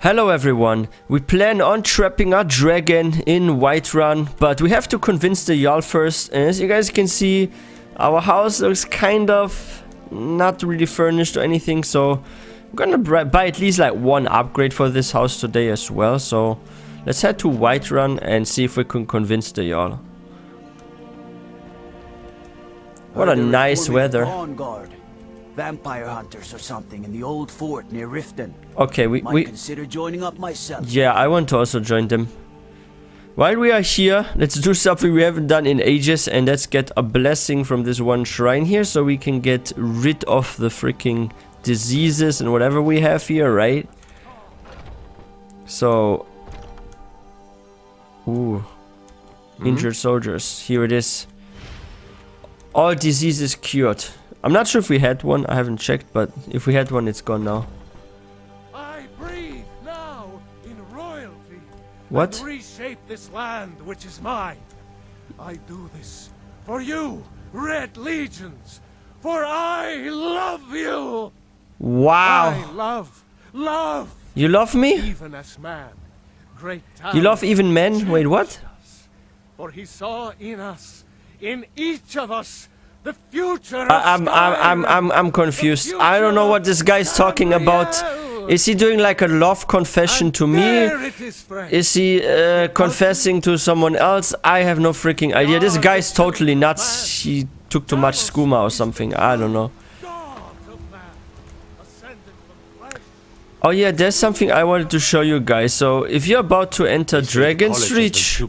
Hello everyone, we plan on trapping our dragon in Whiterun, but we have to convince the Jarl first, and as you guys can see, our house looks kind of not really furnished or anything, so I'm gonna buy at least like one upgrade for this house today as well, so let's head to Whiterun and see if we can convince the Jarl. What a nice weather. Vampire hunters or something in the old fort near Riften. Okay, we consider joining up myself. Yeah, I want to also join them. While we are here, let's do something we haven't done in ages, and let's get a blessing from this one shrine here so we can get rid of the freaking diseases and whatever we have here, right? So, injured soldiers, here it is. All diseases cured. I'm not sure if we had one, I haven't checked, but if we had one, it's gone now. I breathe now in royalty. What? And reshape this land which is mine. I do this for you, Red Legions, for I love you. Wow. I love. You love me? Even as man, great You love even men? Wait, what? For he saw in us, in each of us, the future of I'm confused. I don't know what this guy's talking about. Is he doing like a love confession to me? Is he confessing to someone else? I have no freaking idea. This guy's totally nuts. He took too much skooma or something. I don't know. Oh yeah, there's something I wanted to show you guys. So if you're about to enter Dragon's Reach,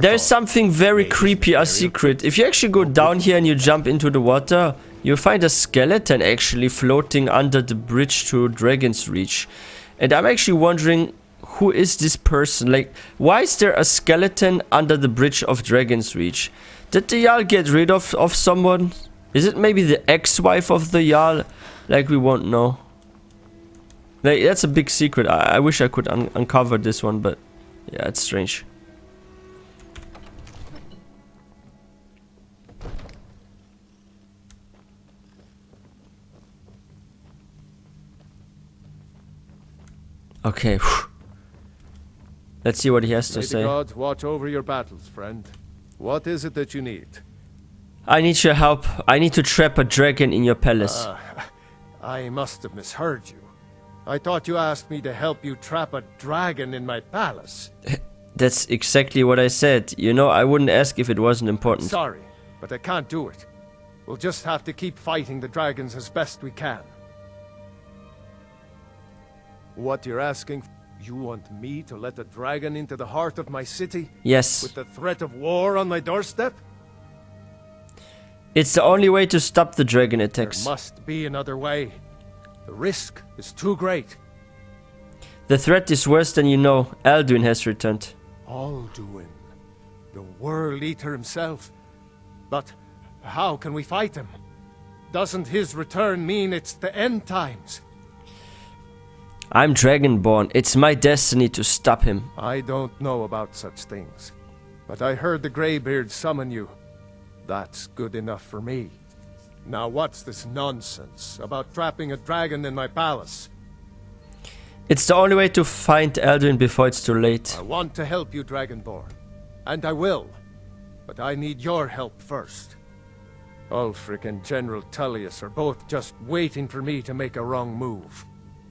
there's something very creepy, a secret. If you actually go down here and you jump into the water, you'll find a skeleton actually floating under the bridge to Dragon's Reach. And I'm actually wondering, who is this person? Like, why is there a skeleton under the bridge of Dragon's Reach? Did the Jarl get rid of someone? Is it maybe the ex-wife of the Jarl? Like, we won't know. Like, that's a big secret. I wish I could uncover this one, but yeah, it's strange. Okay. Let's see what he has to say. May the gods watch over your battles, friend. What is it that you need? I need your help. I need to trap a dragon in your palace. I must have misheard you. I thought you asked me to help you trap a dragon in my palace. That's exactly what I said. You know, I wouldn't ask if it wasn't important. Sorry, but I can't do it. We'll just have to keep fighting the dragons as best we can. What you're asking, you want me to let a dragon into the heart of my city? Yes. With the threat of war on my doorstep? It's the only way to stop the dragon attacks. There must be another way. The risk is too great. The threat is worse than you know. Alduin has returned. Alduin, the World Eater himself. But how can we fight him? Doesn't his return mean it's the end times? I'm Dragonborn. It's my destiny to stop him. I don't know about such things. But I heard the Greybeard summon you. That's good enough for me. Now what's this nonsense about trapping a dragon in my palace? It's the only way to find Alduin before it's too late. I want to help you, Dragonborn. And I will. But I need your help first. Ulfric and General Tullius are both just waiting for me to make a wrong move.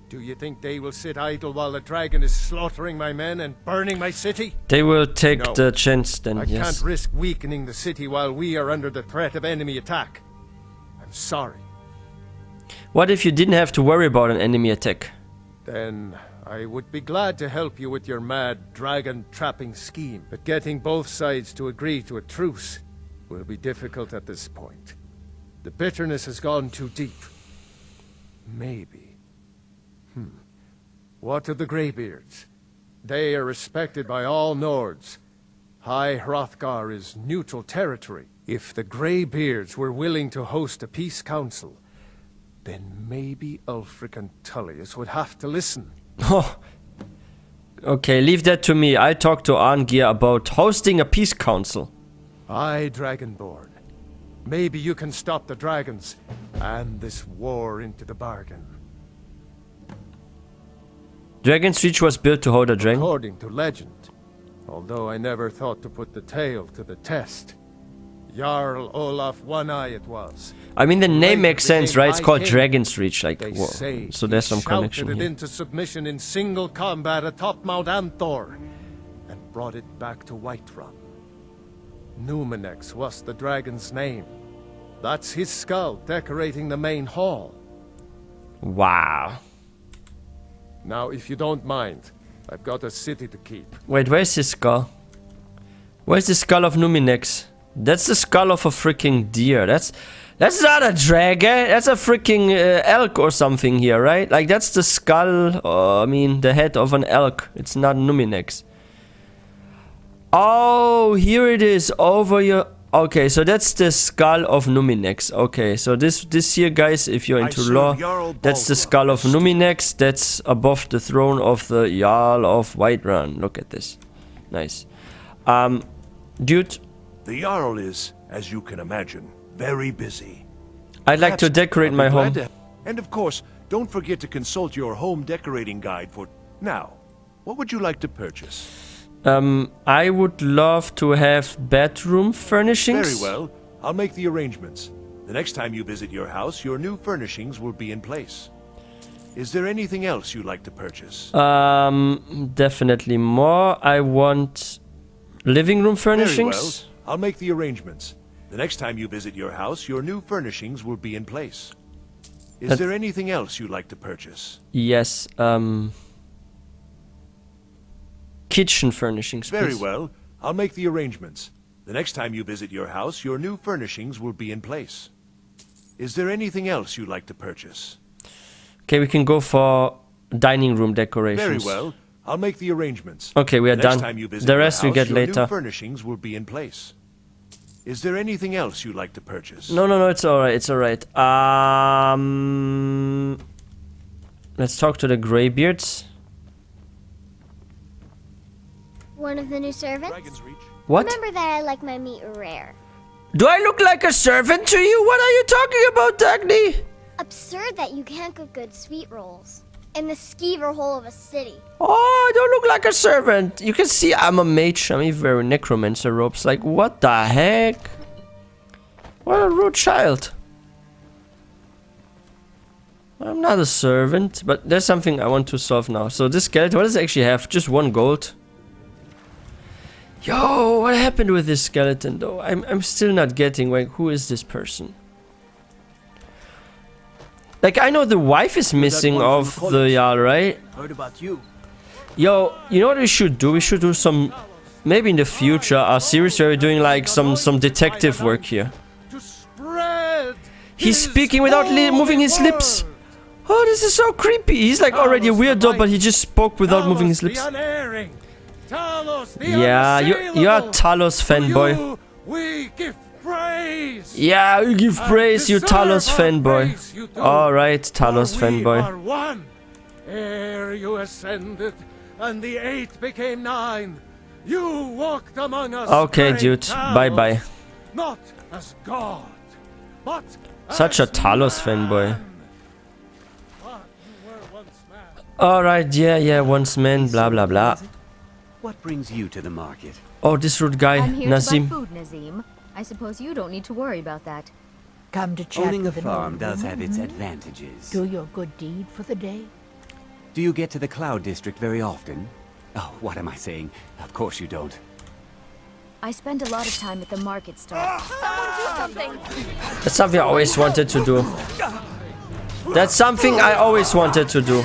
Do you think they will sit idle while the dragon is slaughtering my men and burning my city? They will take the chance then, I yes. can't risk weakening the city while we are under the threat of enemy attack. I'm sorry. What if you didn't have to worry about an enemy attack? Then I would be glad to help you with your mad dragon trapping scheme. But getting both sides to agree to a truce will be difficult at this point. The bitterness has gone too deep. Maybe. What of the Greybeards? They are respected by all Nords. High Hrothgar is neutral territory. If the Greybeards were willing to host a peace council, then maybe Ulfric and Tullius would have to listen. Oh. Okay, leave that to me. I talked to Arngir about hosting a peace council. Aye, Dragonborn. Maybe you can stop the dragons, and this war into the bargain. Dragon's Reach was built to hold a dragon. According to legend, although I never thought to put the tale to the test. Jarl Olaf One-Eye it was. I mean, the name makes sense, right? It's called King. Dragon's Reach, like, They whoa. say So there's some connection shouted it here. into submission in single combat atop Mount Anthor, and brought it back to Whiterun. Numenex was the dragon's name. That's his skull decorating the main hall. Wow. Now, if you don't mind, I've got a city to keep. Wait, where's his skull? Where's the skull of Numinex? That's the skull of a freaking deer. That's not a dragon. That's a freaking elk or something here, right? Like, that's the skull, I mean, the head of an elk. It's not Numinex. Oh, here it is, over your... Okay, so that's the skull of Numinex. Okay, so this here, guys, if you're into lore, that's the skull of Numinex. That's above the throne of the Jarl of Whiterun. Look at this. Nice. Dude... The Jarl is, as you can imagine, very busy. I'd like to decorate my home. And of course, don't forget to consult your home decorating guide for... Now, what would you like to purchase? I would love to have bedroom furnishings. Very well. I'll make the arrangements. The next time you visit your house, your new furnishings will be in place. Is there anything else you'd like to purchase? Definitely more. I want living room furnishings. Very well. I'll make the arrangements. The next time you visit your house, your new furnishings will be in place. Is there anything else you'd like to purchase? Yes, kitchen furnishings, please. Very well. I'll make the arrangements. The next time you visit your house, your new furnishings will be in place. Is there anything else you'd like to purchase? Okay, we can go for dining room decorations. Very well. I'll make the arrangements. Okay, we are the done. Next time you visit The your rest we house, get your later. New furnishings will be in place. Is there anything else you'd like to purchase? No, it's alright, it's alright. Let's talk to the Greybeards. One of the new servants? Dragon's Reach. What? Remember that I like my meat rare. Do I look like a servant to you? What are you talking about, Dagny? Absurd that you can't cook good sweet rolls in the skeever hole of a city. Oh, I don't look like a servant. You can see I'm a mage. I'm even wearing necromancer robes. Like, what the heck? What a rude child. I'm not a servant, but there's something I want to solve now. So this skeleton, what does it actually have? Just 1 gold. Yo, what happened with this skeleton though? I'm still not getting, like, who is this person? Like, I know the wife is missing of the Jarl, right? Heard about you. Yo, you know what we should do? We should do some, maybe in the future, a series where we're doing like some detective work here. To spread He's speaking without moving his lips. Oh, this is so creepy. He's like already a weirdo, but he just spoke without moving his lips. Yeah, you're a Talos fanboy. We give praise. Yeah, we give praise, you Talos fanboy. Alright, Talos fanboy. We are one. Ere you ascended, and the 8 became 9. You walked among us. Okay, great dude. Talos, Bye-bye. Not as God, but Such a as Talos man. fanboy. But you were once man. Alright, yeah, once man, blah blah blah. What brings you to the market? Oh, this rude guy, I'm here Nazim. to buy food, Nazim. I suppose you don't need to worry about that. Come to chat Owning a with an farm old does woman, have its hmm? advantages. Do your good deed for the day. Do you get to the Cloud District very often? Oh, what am I saying? Of course you don't. I spend a lot of time at the market stall. Someone do something! That's something I always wanted to do. That's something I always wanted to do.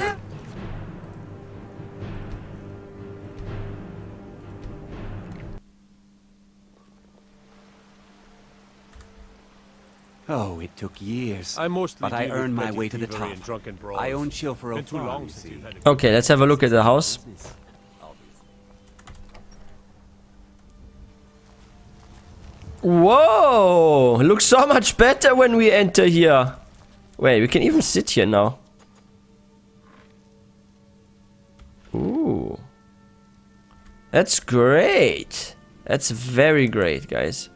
Oh, it took years. mostly But I deal with earned my petty way to the thievery top. and drunken brawls. I own Chilfaro Been too Farm, long you since see. you've had a Okay, let's have a look at the house. Whoa! Looks so much better when we enter here. Wait, we can even sit here now. Ooh. That's great. That's very great, guys.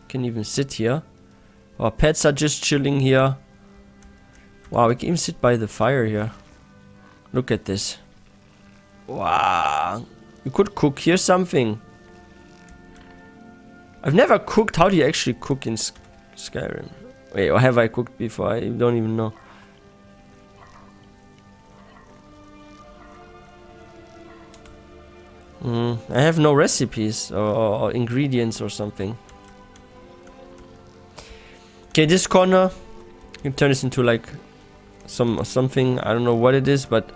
Can even sit here. Our pets are just chilling here. Wow, we can even sit by the fire here. Look at this. Wow. You could cook here something. I've never cooked. How do you actually cook in Skyrim? Wait, or have I cooked before? I don't even know. I have no recipes or ingredients or something. Okay, this corner, you can turn this into like something. I don't know what it is, but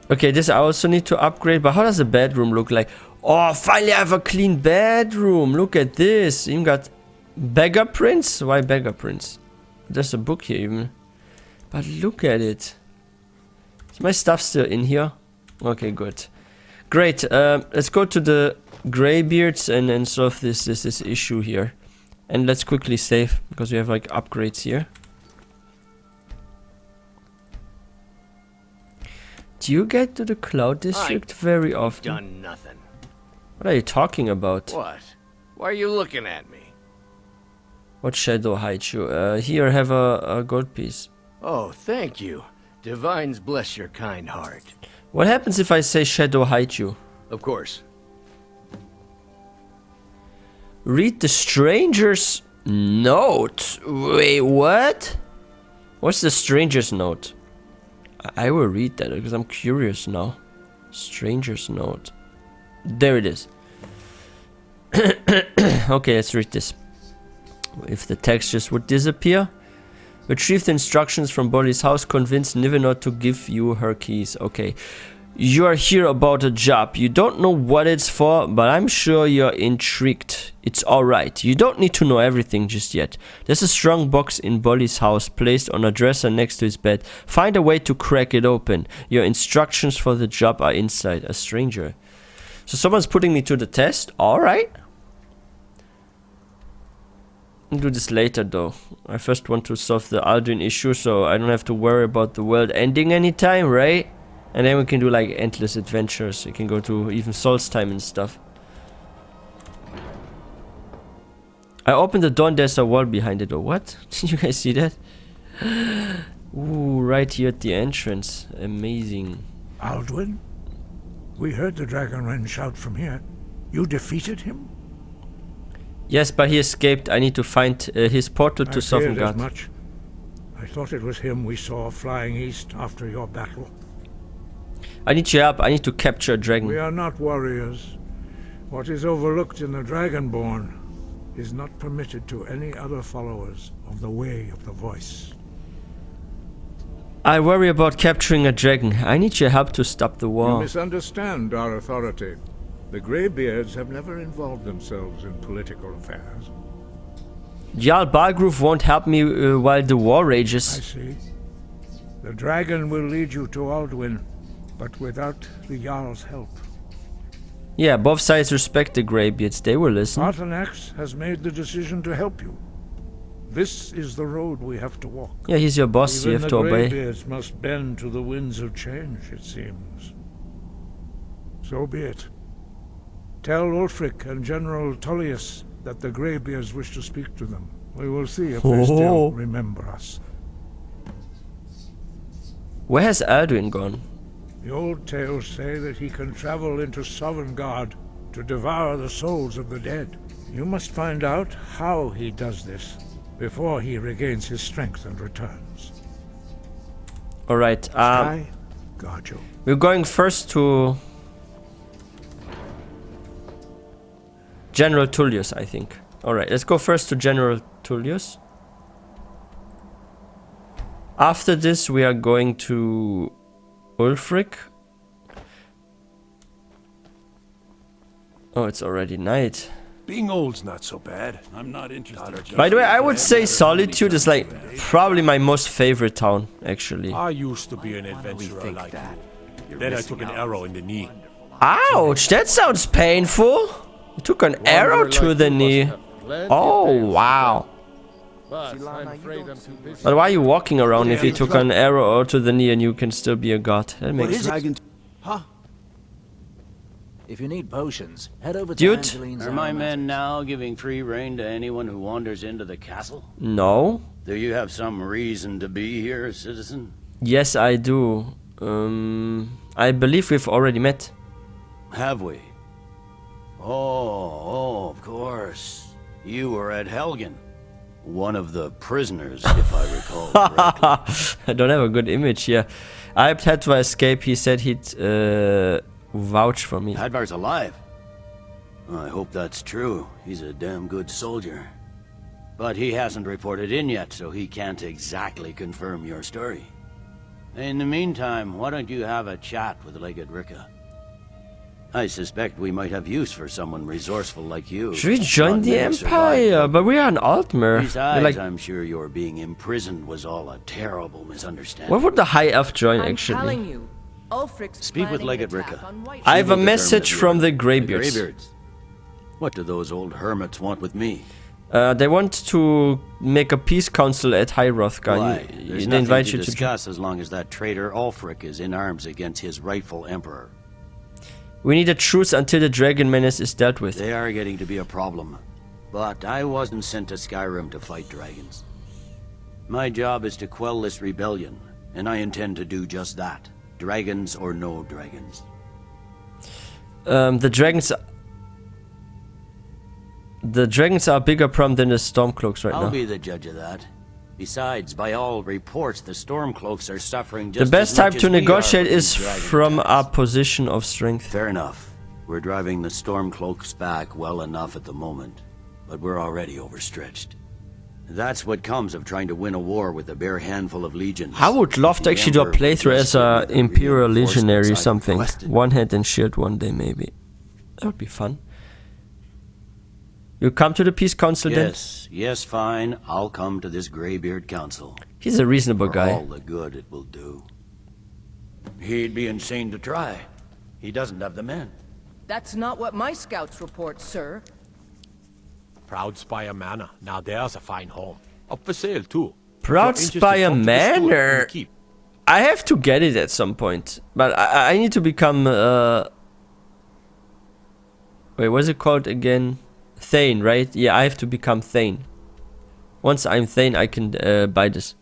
okay, this I also need to upgrade. But how does the bedroom look like? Oh, finally I have a clean bedroom. Look at this. Even got beggar prints. Why beggar prints? There's a book here even. But look at it. Is my stuff still in here? Okay, good. Great. Let's go to the Greybeards and solve this issue here. And let's quickly save because we have like upgrades here. Do you get to the Cloud District very often? Done nothing. What are you talking about? What? Why are you looking at me? What shadow hides you? Here, have a gold piece. Oh, thank you. Divines bless your kind heart. What happens if I say shadow hide you? Of course. Read the stranger's note. Wait, what? What's the stranger's note? I will read that because I'm curious now. Stranger's note. There it is. Okay, let's read this. If the text just would disappear. Retrieve the instructions from Bolly's house. Convince Nivenor to give you her keys. Okay. You are here about a job. You don't know what it's for, but I'm sure you're intrigued. It's alright. You don't need to know everything just yet. There's a strong box in Bolly's house placed on a dresser next to his bed. Find a way to crack it open. Your instructions for the job are inside. A stranger. So someone's putting me to the test. Alright. I'll do this later though. I first want to solve the Alduin issue so I don't have to worry about the world ending anytime, right? And then we can do like endless adventures. You can go to even Solstheim and stuff. I opened the door and there's a wall behind it. Or what? Did you guys see that? Ooh, right here at the entrance. Amazing. Alduin? We heard the Dragonren shout from here. You defeated him? Yes, but he escaped. I need to find his portal to Sovngarde. Much. I thought it was him we saw flying east after your battle. I need your help. I need to capture a dragon. We are not warriors. What is overlooked in the Dragonborn is not permitted to any other followers of the Way of the Voice. I worry about capturing a dragon. I need your help to stop the war. You misunderstand our authority. The Greybeards have never involved themselves in political affairs. Jarl Balgruf won't help me while the war rages. I see. The dragon will lead you to Alduin, but without the Jarl's help. Yeah, both sides respect the Greybeards. They will listen. Arthanax has made the decision to help you. This is the road we have to walk. Yeah, he's your boss. You have to obey. Even the Greybeards must bend to the winds of change, it seems. So be it. Tell Ulfric and General Tullius that the Greybeards wish to speak to them. We will see if they still remember us. Where has Alduin gone? The old tales say that he can travel into Sovngarde to devour the souls of the dead. You must find out how he does this before he regains his strength and returns. Alright, Sky, guard you. We're going first to General Tullius, I think. Alright, let's go first to General Tullius. After this, we are going to Ulfric. Oh, it's already night. Being old's not so bad. I'm not interested. By the way, I would say Solitude is like probably my most favorite town, actually. I used to be an adventurer like that. Then I took an arrow in the knee. Ouch, that sounds painful. You took an arrow to the knee. Oh, wow. But why are you walking around if you took an arrow to the knee and you can still be a god? That makes sense. Huh? If you need potions, head over to Dude. Angeline's. Are my men now giving free rein to anyone who wanders into the castle? No. Do you have some reason to be here, citizen? Yes, I do. I believe we've already met. Have we? Oh, of course. You were at Helgen. One of the prisoners, if I recall correctly. I don't have a good image here. I helped Hadvar escape. He said he'd vouch for me. Hadvar's alive. I hope that's true. He's a damn good soldier. But he hasn't reported in yet, so he can't exactly confirm your story. In the meantime, why don't you have a chat with Legate Ricka? I suspect we might have use for someone resourceful like you. Should we join the Empire? But we are an Altmer. Besides, like... I'm sure your being imprisoned was all a terrible misunderstanding. What would the High Elf join, actually? I'm telling you, Ulfric's Speak with planning Legate an attack Ricka. on Whiterun. I have a message from the Greybeards. What do those old hermits want with me? They want to make a peace council at High Hrothgar. Why? There's They nothing invite to you to discuss as long as that traitor Ulfric is in arms against his rightful emperor. We need a truce until the dragon menace is dealt with. They are getting to be a problem. But I wasn't sent to Skyrim to fight dragons. My job is to quell this rebellion, and I intend to do just that. Dragons or no dragons. The dragons are a bigger problem than the Stormcloaks right I'll now. be the judge of that. Besides, by all reports, the Stormcloaks are suffering just The best as time much to as we are negotiate from is these dragon from attacks. our position of strength. Fair enough. We're driving the Stormcloaks back well enough at the moment, but we're already overstretched. That's what comes of trying to win a war with a bare handful of legions. I would love to The actually do a Emperor playthrough as a rescued the Imperial reinforcements Legionary I something. requested. One hand and shield one day maybe. That would be fun. You come to the Peace Council then? Yes, fine. I'll come to this Greybeard Council. He's a reasonable For guy. all the good it will do. He'd be insane to try. He doesn't have the men. That's not what my scouts report, sir. Proud Spire Manor. Now there's a fine home. Up for sale too. Proud Spire Manor. I have to get it at some point, but I need to become. Wait, what's it called again? Thane, right? Yeah, I have to become Thane. Once I'm Thane, I can buy this.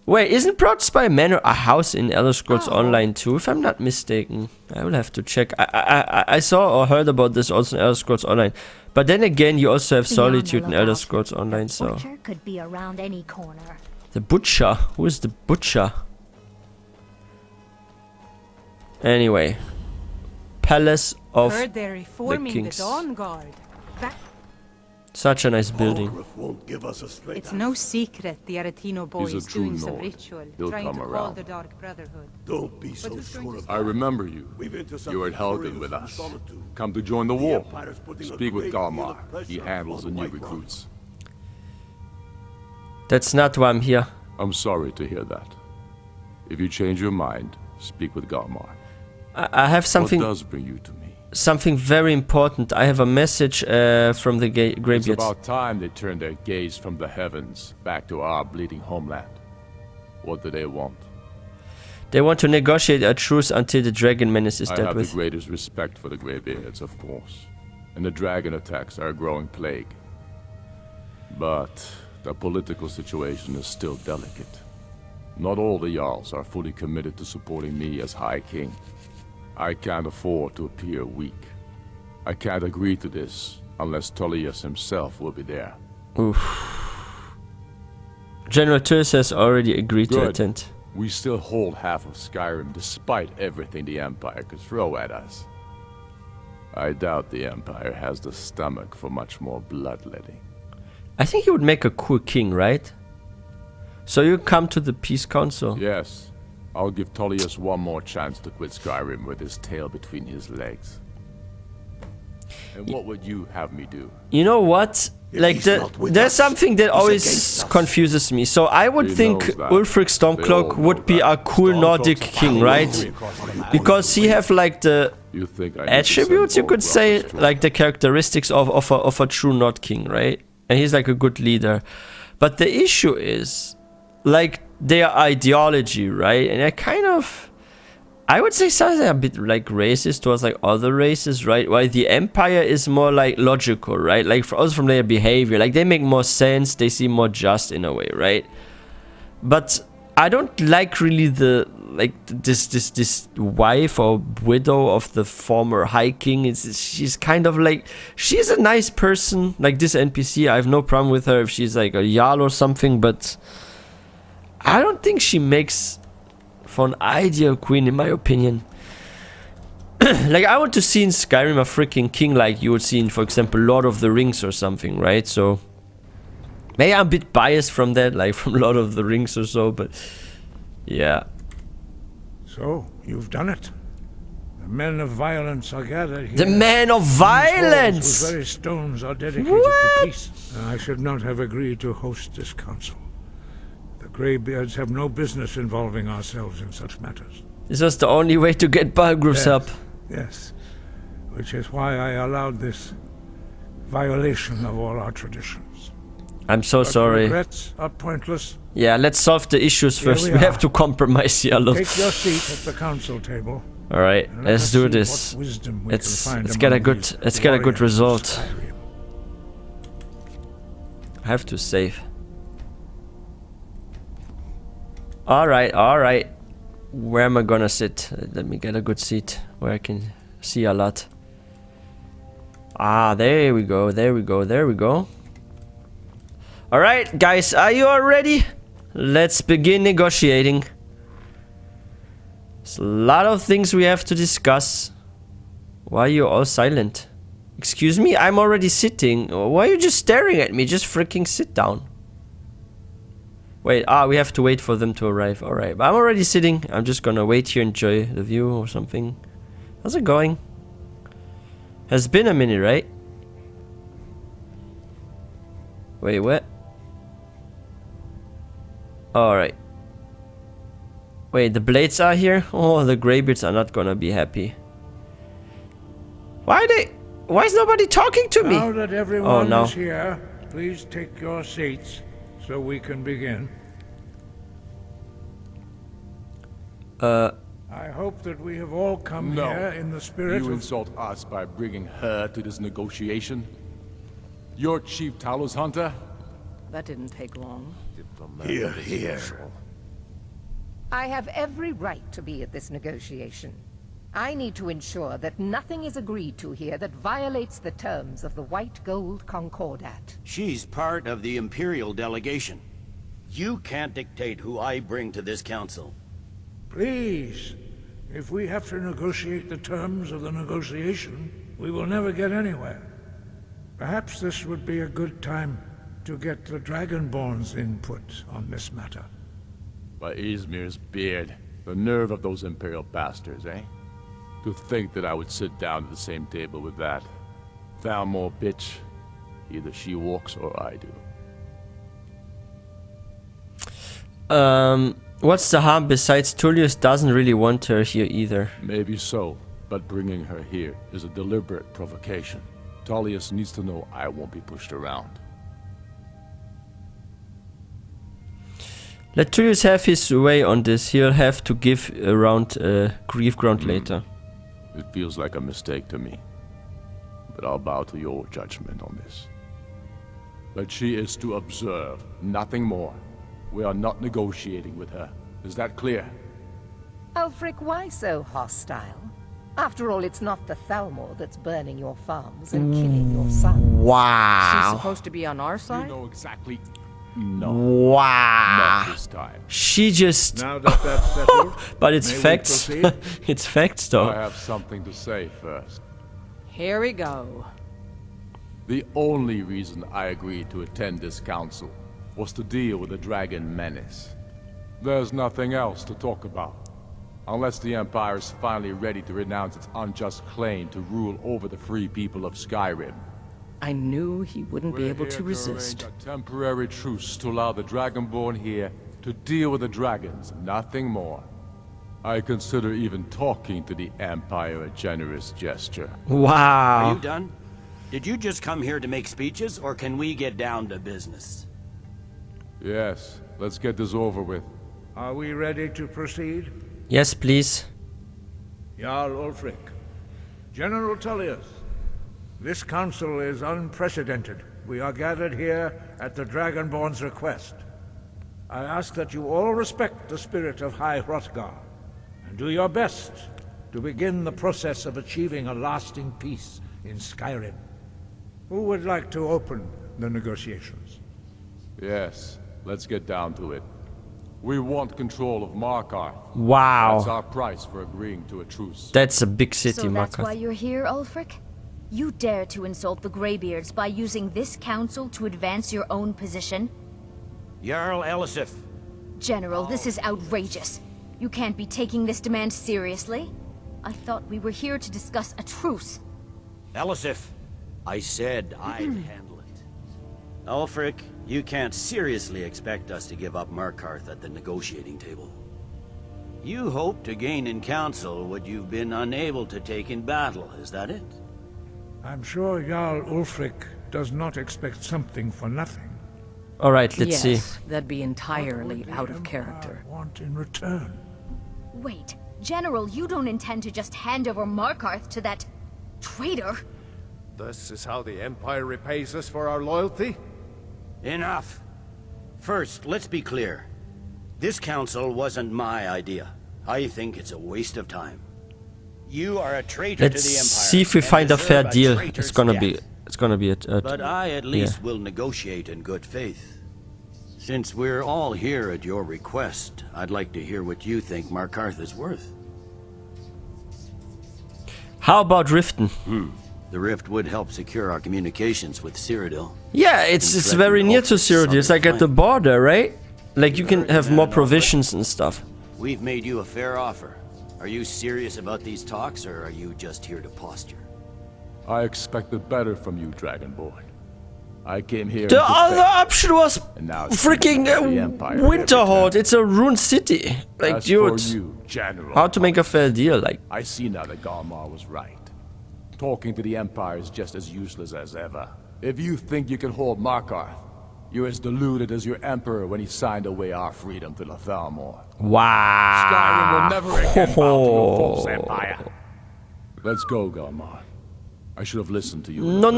Wait, isn't Proud Spire Manor a house in Elder Scrolls Online too? If I'm not mistaken, I will have to check. I saw or heard about this also in Elder Scrolls Online, but then again, you also have Solitude in Elder Scrolls Online. So Butcher could be around any corner. the Butcher, who is the Butcher? Anyway, Palace of Heard they're the reforming Kings. the Dawn Guard. Such a nice building. Won't give us a straight It's no secret the Aretino boy He's a is true doing some Nord. ritual, He'll trying come to call around. the Dark Brotherhood. Don't be so sure of I remember you. You were at Helgen with us. Come to join the war. Speak with Galmar. He handles the new recruits. That's not why I'm here. I'm sorry to hear that. If you change your mind, speak with Galmar. I have something. What does bring you to me? Something very important. I have a message from the It's Greybeards. about time they turned their gaze from the heavens back to our bleeding homeland. What do they want? They want to negotiate a truce until the dragon menace is I dealt have with. the greatest respect for the Greybeards, of course. And the dragon attacks are a growing plague. But the political situation is still delicate. Not all the Jarls are fully committed to supporting me as High King. I can't afford to appear weak. I can't agree to this unless Tullius himself will be there. Oof. General Tullius has already agreed to Good. attend. We still hold half of Skyrim despite everything the Empire could throw at us. I doubt the Empire has the stomach for much more bloodletting. I think he would make a cool king, right? So you come to the Peace Council. Yes. I'll give Tullius one more chance to quit Skyrim with his tail between his legs. And what would you have me do? You know what? Like there's something that always confuses me. So I would He think knows that. Ulfric They all Stormcloak know would be a cool Nordic king, right? Because he have like the You think I need to attributes, send you could more say, brothers to- like the characteristics of a true Nord king, right? And he's like a good leader. But the issue is like their ideology, right? And I would say something a bit like racist towards like other races, right? While the Empire is more like logical, right? Like for us from their behavior, like they make more sense, they seem more just in a way, right? But I don't like really the like this wife or widow of the former High King. She's kind of like, she's a nice person. Like this NPC, I have no problem with her if she's like a Jarl or something, but I don't think she makes for an ideal queen, in my opinion. Like, I want to see in Skyrim a freaking king like you would see in, for example, Lord of the Rings or something, right? So maybe I'm a bit biased from that, like from Lord of the Rings or so, but yeah. So, you've done it. The men of violence are gathered here. The men of violence! Whose very stones are dedicated What? to peace. I should not have agreed to host this council. The Greybeards have no business involving ourselves in such matters. This was the only way to get Balgruuf's up. Yes, which is why I allowed this violation of all our traditions. I'm so But sorry. Regrets are pointless. Yeah, let's solve the issues Here first. we We have are. to compromise here a lot. Take your seat at the council table. All right, and let let's us do see this. what wisdom we Let's can find get a among good these get a good warriors of result. Skyrim. I have to save. All right. Where am I gonna sit? Let me get a good seat where I can see a lot. Ah, there we go. All right, guys, are you all ready? Let's begin negotiating. There's a lot of things we have to discuss. Why are you all silent? Excuse me, I'm already sitting. Why are you just staring at me? Just freaking sit down. Wait, we have to wait for them to arrive. Alright, but I'm already sitting. I'm just gonna wait here, enjoy the view or something. How's it going? Has been a minute, right? Wait, what? Alright. Wait, the blades are here? Oh, the Greybeards are not gonna be happy. Why is nobody talking to me? Now that everyone no. is here, please take your seats so we can begin. I hope that we have all come here in the spirit You of... insult us by bringing her to this negotiation? You're Chief Talos Hunter? That didn't take long. Here. I have every right to be at this negotiation. I need to ensure that nothing is agreed to here that violates the terms of the White Gold Concordat. She's part of the Imperial delegation. You can't dictate who I bring to this council. Please, if we have to negotiate the terms of the negotiation, we will never get anywhere. Perhaps this would be a good time to get the Dragonborn's input on this matter. By Izmir's beard, the nerve of those Imperial bastards, eh? To think that I would sit down at the same table with that Thalmor bitch. Either she walks or I do. What's the harm besides Tullius doesn't really want her here either? Maybe so, but bringing her here is a deliberate provocation. Tullius needs to know I won't be pushed around. Let Tullius have his way on this. He'll have to give around grief ground later. It feels like a mistake to me, but I'll bow to your judgment on this. But she is to observe, nothing more. We are not negotiating with her. Is that clear? Ulfric, why so hostile? After all, it's not the Thalmor that's burning your farms and killing your sons. Wow. She's supposed to be on our side? You know exactly. No. Wow. Not this time. She just... Now that that's settled, but it's may we facts. proceed? It's facts though. I have something to say first. Here we go. The only reason I agreed to attend this council was to deal with the dragon menace. There's nothing else to talk about. Unless the Empire is finally ready to renounce its unjust claim to rule over the free people of Skyrim. I knew he wouldn't be able to We're here resist. arrange a temporary truce to allow the Dragonborn here to deal with the dragons, nothing more. I consider even talking to the Empire a generous gesture. Wow. Are you done? Did you just come here to make speeches, or can we get down to business? Yes, let's get this over with. are we ready to proceed? Yes, please. Jarl Ulfric, General Tullius, this council is unprecedented. We are gathered here at the Dragonborn's request. I ask that you all respect the spirit of High Hrothgar do your best to begin the process of achieving a lasting peace in Skyrim. Who would like to open the negotiations? Yes, let's get down to it. We want control of Markarth. Wow. That's our price for agreeing to a truce. That's a big city, So that's Markarth. why you're here, Ulfric? You dare to insult the Greybeards by using this council to advance your own position? Jarl Elisif. General, this is outrageous. You can't be taking this demand seriously. I thought we were here to discuss a truce. Elisif, I said I'd handle it. Ulfric, you can't seriously expect us to give up Markarth at the negotiating table. You hope to gain in council what you've been unable to take in battle, is that it? I'm sure Jarl Ulfric does not expect something for nothing. All right, let's see. Yes, that'd be entirely out of character. Want in return? Wait, General, you don't intend to just hand over Markarth to that traitor? This is how the Empire repays us for our loyalty? Enough. First, let's be clear. This council wasn't my idea. I think it's a waste of time. You are a traitor Let's to the Empire. see if we find a fair deal. It's gonna be a But I at least will negotiate in good faith. Since we're all here at your request, I'd like to hear what you think Markarth is worth. How about Riften? The rift would help secure our communications with Cyrodiil. Yeah, it's very near to Cyrodiil. It's like at the border, right? Like you can have more provisions and stuff. We've made you a fair offer. Are you serious about these talks, or are you just here to posture? I expected better from you, Dragonborn. I came here. The other option was freaking Empire Winterhold. It's a ruined city. Like, As dude, for you, General, how to make a fair deal? Like, I see now that Galmar was right. Talking to the Empire is just as useless as ever. If you think you can hold Markarth, you're as deluded as your Emperor when he signed away our freedom to the Thalmor. wow. Skyrim will never again bow to your false empire. Let's go, Galmar. I should have listened to you. No.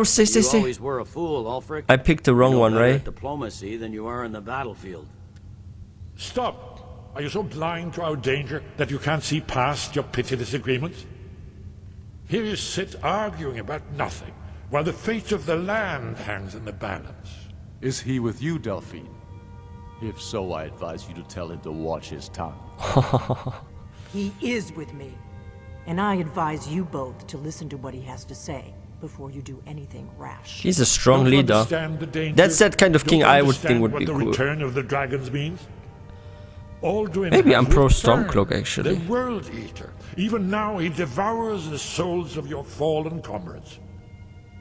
Stay. You always were a fool, Ulfric. I picked the wrong one, You're better right? at diplomacy than you are in the battlefield. Stop! Are you so blind to our danger that you can't see past your petty disagreements? Here you sit arguing about nothing, while the fate of the land hangs in the balance. Is he with you, Delphine? If so, I advise you to tell him to watch his tongue. He is with me. And I advise you both to listen to what he has to say before you do anything rash. He's a strong leader. That's that kind of king I would think would be the cool. return of the dragons means? Alduin Maybe I'm has pro returned, Stormcloak actually. The World Eater. Even now he devours the souls of your fallen comrades.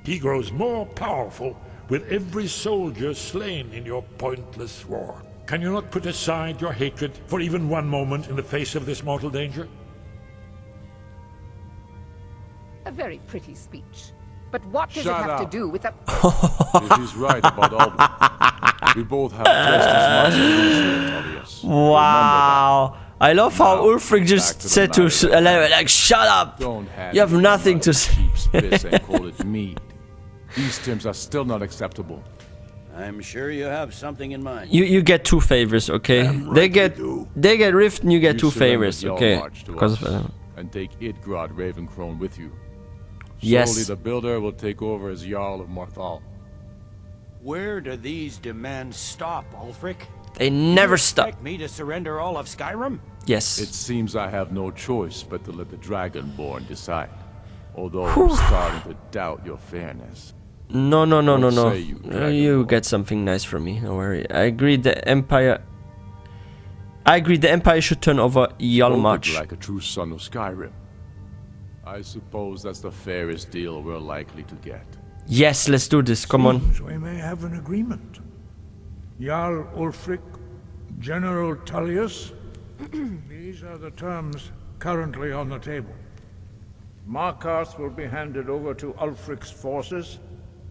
He grows more powerful with every soldier slain in your pointless war. Can you not put aside your hatred for even one moment in the face of this mortal danger? A very pretty speech. But what does Shut it have up. to do with a... If he's right about Alduin, we both have just as much as you, Wow. I love how Ulfric just said to like, shut up. You have nothing to say. and call it mead. These terms are still not acceptable. I'm sure you have something in mind. You get 2 favors, okay? They get Rift and you get 2 favors, okay? Because of, and take Idgrod Ravencrone with you. Yes. Slowly the Builder will take over as Jarl of Morthal. Where do these demands stop, Ulfric? They never You stop. expect me to surrender all of Skyrim? Yes. It seems I have no choice but to let the Dragonborn decide. Although I'm starting to doubt your fairness. No. say you, You get something nice from me. Don't worry. I agree. The Empire should turn over Yalmach. Like a true son of Skyrim. I suppose that's the fairest deal we're likely to get. Yes, let's do this. Come on. Seems we may have an agreement. Jarl Ulfric, General Tullius. These are the terms currently on the table. Markarth will be handed over to Ulfric's forces.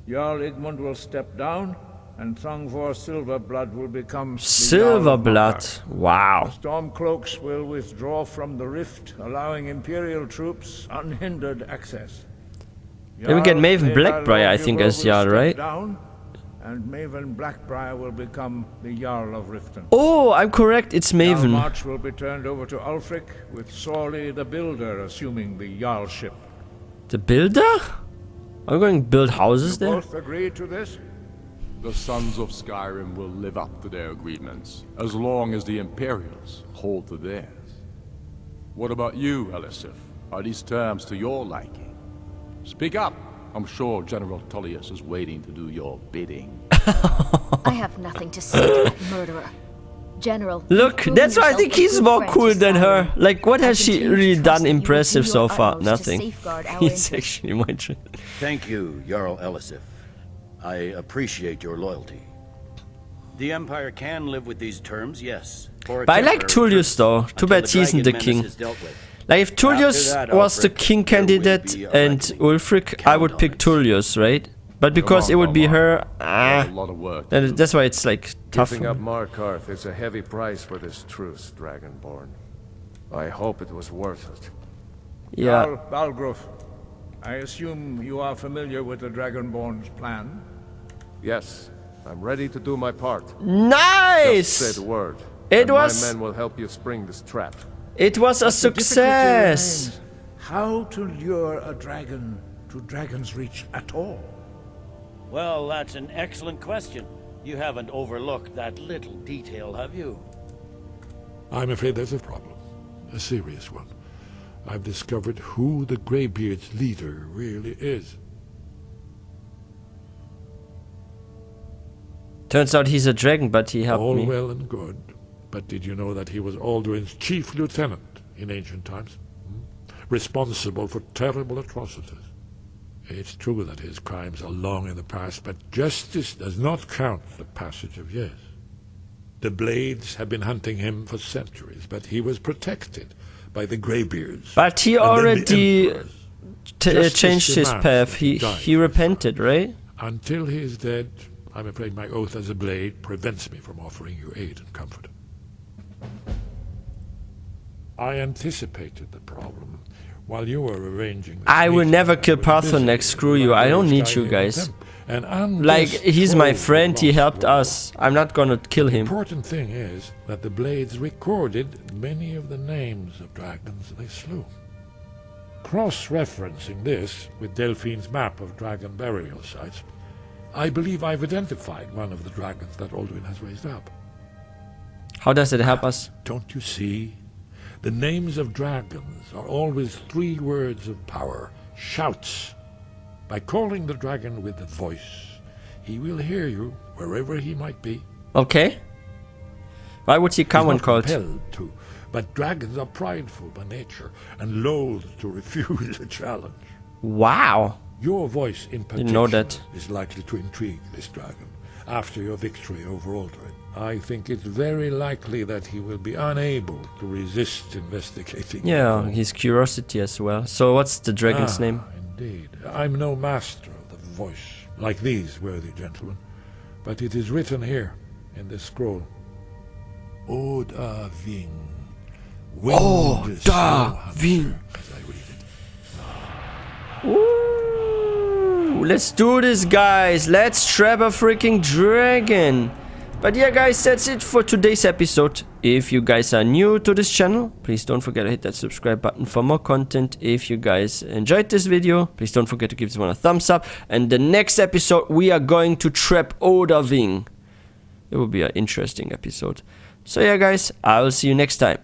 Jarl Igmund will step down, and Thongvor Silverblood will become the Jarl of Silverblood. Wow. Stormcloaks will withdraw from the rift, allowing Imperial troops unhindered access. Then we get Maven Jarl Blackbriar, I think, as Jarl, right? Down, and Maven Blackbriar will become the Jarl of Riften. Oh, I'm correct. It's Maven. March will be turned over to Ulfric, with Sorley the Builder assuming the Jarlship. The Builder? Are we going to build houses there? Both agreed to this? The sons of Skyrim will live up to their agreements, as long as the Imperials hold to theirs. What about you, Elisif? Are these terms to your liking? Speak up! I'm sure General Tullius is waiting to do your bidding. I have nothing to say to that murderer. General, look, that's why I think he's more cool than her. Like, what has she really done impressive so far? Nothing. He's actually my friend. Thank you, Jarl Elisif. I appreciate your loyalty. The Empire can live with these terms, yes. But I like Tullius though. Too bad he isn't the king. Like, if Tullius was the king candidate and Ulfric, I would pick Tullius, right? But because it would be her, that's why it's like tough. Giving up Markarth is a heavy price for this truce, Dragonborn. I hope it was worth it. Yeah. Balgruf, I assume you are familiar with the Dragonborn's plan? Yes, I'm ready to do my part. Nice! Just say the word. It was. My men will help you spring this trap. It was a success. How to lure a dragon to Dragon's Reach at all? Well, that's an excellent question. You haven't overlooked that little detail, have you? I'm afraid there's a problem. A serious one. I've discovered who the Greybeard's leader really is. Turns out he's a dragon, but he helped me. All well and good. But did you know that he was Alduin's chief lieutenant in ancient times? Responsible for terrible atrocities. It's true that his crimes are long in the past, but justice does not count the passage of years. The Blades have been hunting him for centuries, but he was protected by the Greybeards. But he already changed his path. He repented, right? Until he is dead, I'm afraid my oath as a Blade prevents me from offering you aid and comfort. I anticipated the problem. While you were arranging... I will never kill Paarthurnax, screw you, I don't need you guys. Like, he's my friend, he helped us. I'm not gonna kill him. The important thing is that the Blades recorded many of the names of dragons they slew. Cross-referencing this with Delphine's map of dragon burial sites, I believe I've identified one of the dragons that Alduin has raised up. How does it help us? Don't you see? The names of dragons are always 3 words of power, shouts. By calling the dragon with a voice, he will hear you wherever he might be. Okay. Why would he come when called? Compelled to, but dragons are prideful by nature and loath to refuse a challenge. Wow. Your voice in Didn't know particular that. is likely to intrigue this dragon. After your victory over Alduin, I think it's very likely that he will be unable to resist investigating. Yeah, his curiosity as well. So what's the dragon's name? Indeed. I'm no master of the voice, like these worthy gentlemen, but it is written here in this scroll. Oda Ving. Oda Ving. As I read it. Ooh, let's do this, guys. Let's trap a freaking dragon. But yeah, guys, that's it for today's episode. If you guys are new to this channel, please don't forget to hit that subscribe button for more content. If you guys enjoyed this video, please don't forget to give this one a thumbs up. And the next episode, we are going to trap Oda Ving. It will be an interesting episode. So yeah, guys, I will see you next time.